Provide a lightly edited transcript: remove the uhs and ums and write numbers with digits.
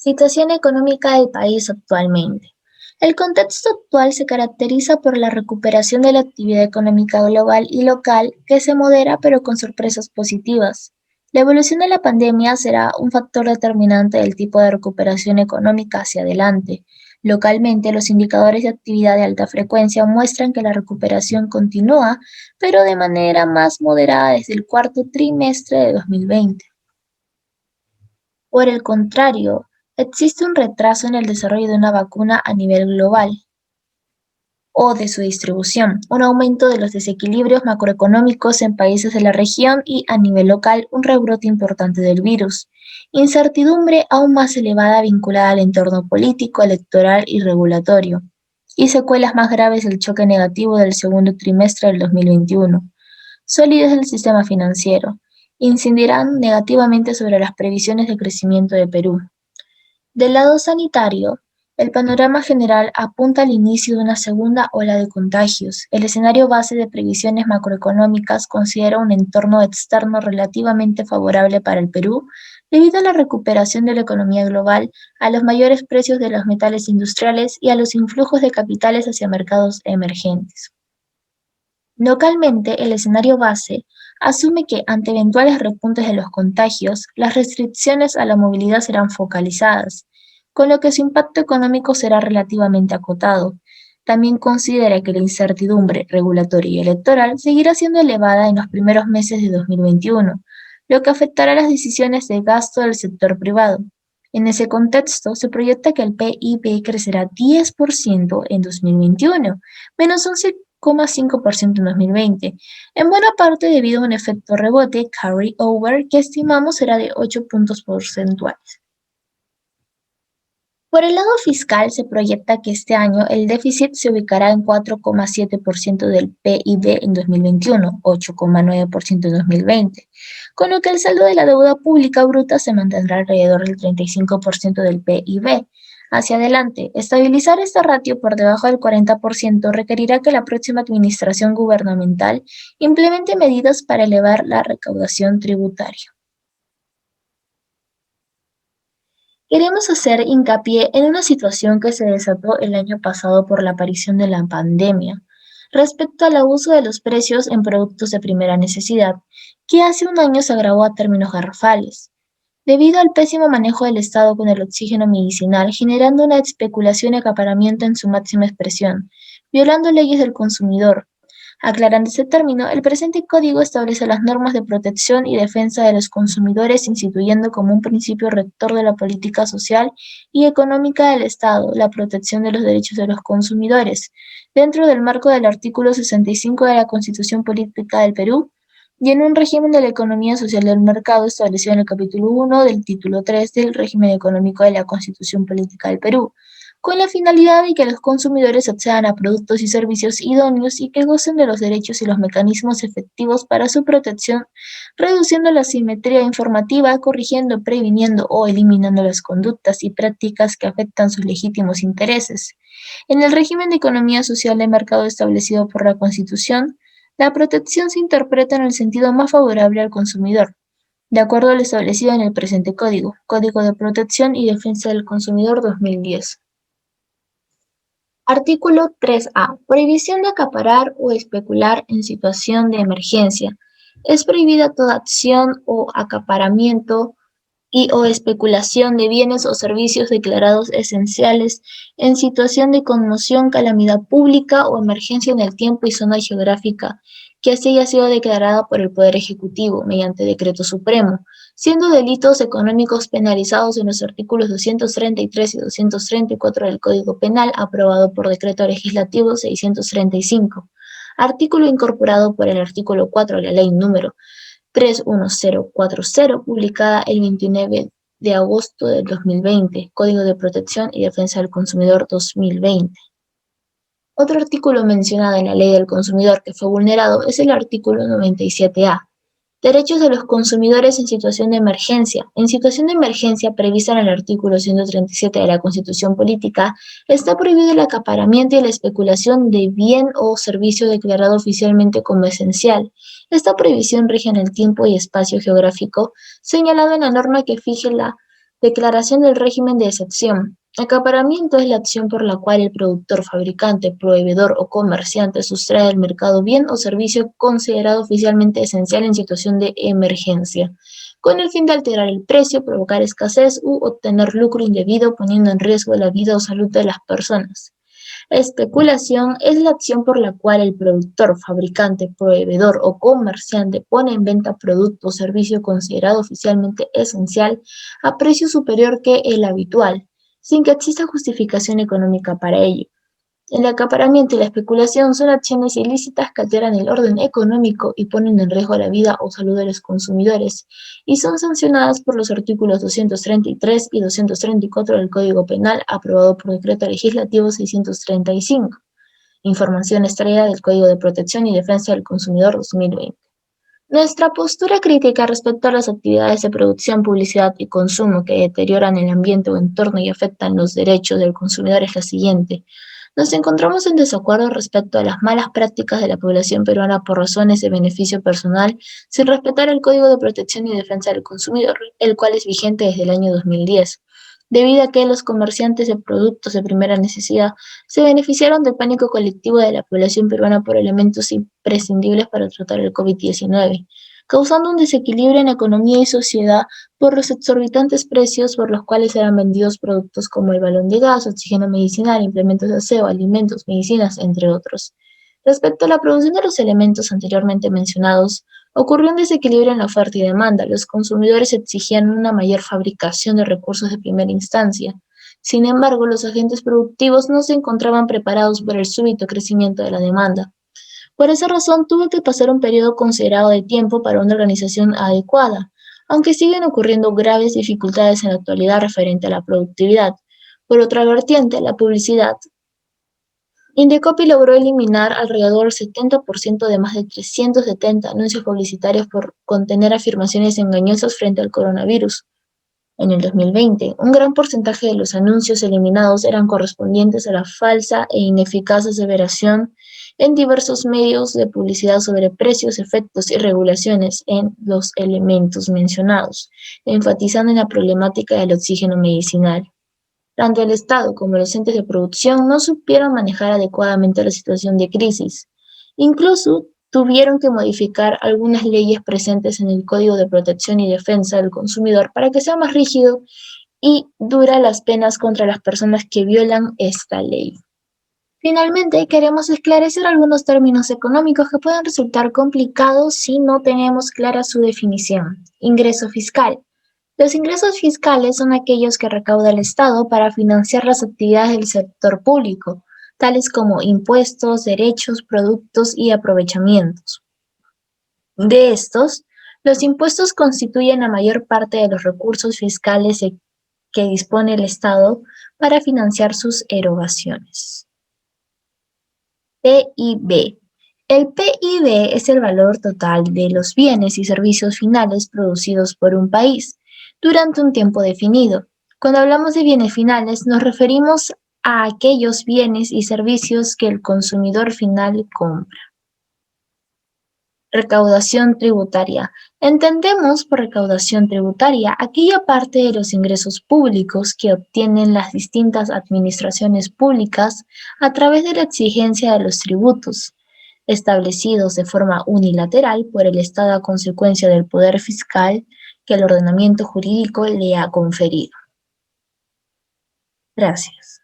Situación económica del país actualmente. El contexto actual se caracteriza por la recuperación de la actividad económica global y local que se modera pero con sorpresas positivas. La evolución de la pandemia será un factor determinante del tipo de recuperación económica hacia adelante. Localmente, los indicadores de actividad de alta frecuencia muestran que la recuperación continúa, pero de manera más moderada desde el cuarto trimestre de 2020. Por el contrario, existe un retraso en el desarrollo de una vacuna a nivel global o de su distribución, un aumento de los desequilibrios macroeconómicos en países de la región y, a nivel local, un rebrote importante del virus. Incertidumbre aún más elevada vinculada al entorno político, electoral y regulatorio. Y secuelas más graves del choque negativo del segundo trimestre del 2021. Solidez del sistema financiero. Incidirán negativamente sobre las previsiones de crecimiento de Perú. Del lado sanitario, el panorama general apunta al inicio de una segunda ola de contagios. El escenario base de previsiones macroeconómicas considera un entorno externo relativamente favorable para el Perú debido a la recuperación de la economía global, a los mayores precios de los metales industriales y a los influjos de capitales hacia mercados emergentes. Localmente, el escenario base asume que, ante eventuales repuntes de los contagios, las restricciones a la movilidad serán focalizadas, con lo que su impacto económico será relativamente acotado. También considera que la incertidumbre regulatoria y electoral seguirá siendo elevada en los primeros meses de 2021, lo que afectará las decisiones de gasto del sector privado. En ese contexto, se proyecta que el PIB crecerá 10% en 2021, menos 11,5% en 2020, en buena parte debido a un efecto rebote carry over que estimamos será de 8 puntos porcentuales. Por el lado fiscal, se proyecta que este año el déficit se ubicará en 4,7% del PIB en 2021, 8,9% en 2020, con lo que el saldo de la deuda pública bruta se mantendrá alrededor del 35% del PIB. Hacia adelante, estabilizar esta ratio por debajo del 40% requerirá que la próxima administración gubernamental implemente medidas para elevar la recaudación tributaria. Queremos hacer hincapié en una situación que se desató el año pasado por la aparición de la pandemia, respecto al abuso de los precios en productos de primera necesidad, que hace un año se agravó a términos garrafales, debido al pésimo manejo del Estado con el oxígeno medicinal, generando una especulación y acaparamiento en su máxima expresión, violando leyes del consumidor. Aclarando ese término, el presente código establece las normas de protección y defensa de los consumidores, instituyendo como un principio rector de la política social y económica del Estado la protección de los derechos de los consumidores, dentro del marco del artículo 65 de la Constitución Política del Perú y en un régimen de la economía social del mercado establecido en el capítulo 1 del título 3 del régimen económico de la Constitución Política del Perú, con la finalidad de que los consumidores accedan a productos y servicios idóneos y que gocen de los derechos y los mecanismos efectivos para su protección, reduciendo la asimetría informativa, corrigiendo, previniendo o eliminando las conductas y prácticas que afectan sus legítimos intereses. En el régimen de economía social de mercado establecido por la Constitución, la protección se interpreta en el sentido más favorable al consumidor, de acuerdo a lo establecido en el presente código, Código de Protección y Defensa del Consumidor 2010. Artículo 3A. Prohibición de acaparar o especular en situación de emergencia. Es prohibida toda acción o acaparamiento y o especulación de bienes o servicios declarados esenciales en situación de conmoción, calamidad pública o emergencia en el tiempo y zona geográfica que así haya sido declarada por el Poder Ejecutivo mediante decreto supremo, siendo delitos económicos penalizados en los artículos 233 y 234 del Código Penal aprobado por Decreto Legislativo 635, artículo incorporado por el artículo 4 de la Ley número 31040, publicada el 29 de agosto del 2020, Código de Protección y Defensa del Consumidor 2020. Otro artículo mencionado en la Ley del Consumidor que fue vulnerado es el artículo 97A. Derechos de los consumidores en situación de emergencia. En situación de emergencia prevista en el artículo 137 de la Constitución Política, está prohibido el acaparamiento y la especulación de bien o servicio declarado oficialmente como esencial. Esta prohibición rige en el tiempo y espacio geográfico señalado en la norma que fije la Declaración del régimen de excepción. Acaparamiento es la acción por la cual el productor, fabricante, proveedor o comerciante sustrae del mercado bien o servicio considerado oficialmente esencial en situación de emergencia, con el fin de alterar el precio, provocar escasez u obtener lucro indebido poniendo en riesgo la vida o salud de las personas. Especulación es la acción por la cual el productor, fabricante, proveedor o comerciante pone en venta producto o servicio considerado oficialmente esencial a precio superior que el habitual, sin que exista justificación económica para ello. El acaparamiento y la especulación son acciones ilícitas que alteran el orden económico y ponen en riesgo la vida o salud de los consumidores, y son sancionadas por los artículos 233 y 234 del Código Penal, aprobado por Decreto Legislativo 635. Información extraída del Código de Protección y Defensa del Consumidor 2020. Nuestra postura crítica respecto a las actividades de producción, publicidad y consumo que deterioran el ambiente o entorno y afectan los derechos del consumidor es la siguiente. Nos encontramos en desacuerdo respecto a las malas prácticas de la población peruana por razones de beneficio personal, sin respetar el Código de Protección y Defensa del Consumidor, el cual es vigente desde el año 2010, debido a que los comerciantes de productos de primera necesidad se beneficiaron del pánico colectivo de la población peruana por elementos imprescindibles para tratar el COVID-19, causando un desequilibrio en economía y sociedad por los exorbitantes precios por los cuales eran vendidos productos como el balón de gas, oxígeno medicinal, implementos de aseo, alimentos, medicinas, entre otros. Respecto a la producción de los elementos anteriormente mencionados, ocurrió un desequilibrio en la oferta y demanda. Los consumidores exigían una mayor fabricación de recursos de primera instancia. Sin embargo, los agentes productivos no se encontraban preparados para el súbito crecimiento de la demanda. Por esa razón, tuvo que pasar un periodo considerado de tiempo para una organización adecuada, aunque siguen ocurriendo graves dificultades en la actualidad referente a la productividad. Por otra vertiente, la publicidad. Indecopi logró eliminar alrededor del 70% de más de 370 anuncios publicitarios por contener afirmaciones engañosas frente al coronavirus. En el 2020, un gran porcentaje de los anuncios eliminados eran correspondientes a la falsa e ineficaz aseveración en diversos medios de publicidad sobre precios, efectos y regulaciones en los elementos mencionados, enfatizando en la problemática del oxígeno medicinal. Tanto el Estado como los entes de producción no supieron manejar adecuadamente la situación de crisis. Incluso tuvieron que modificar algunas leyes presentes en el Código de Protección y Defensa del Consumidor para que sea más rígido y dura las penas contra las personas que violan esta ley. Finalmente, queremos esclarecer algunos términos económicos que pueden resultar complicados si no tenemos clara su definición. Ingreso fiscal. Los ingresos fiscales son aquellos que recauda el Estado para financiar las actividades del sector público, tales como impuestos, derechos, productos y aprovechamientos. De estos, los impuestos constituyen la mayor parte de los recursos fiscales que dispone el Estado para financiar sus erogaciones. PIB. El PIB es el valor total de los bienes y servicios finales producidos por un país durante un tiempo definido. Cuando hablamos de bienes finales, nos referimos a aquellos bienes y servicios que el consumidor final compra. Recaudación tributaria. Entendemos por recaudación tributaria aquella parte de los ingresos públicos que obtienen las distintas administraciones públicas a través de la exigencia de los tributos, establecidos de forma unilateral por el Estado a consecuencia del poder fiscal que el ordenamiento jurídico le ha conferido. Gracias.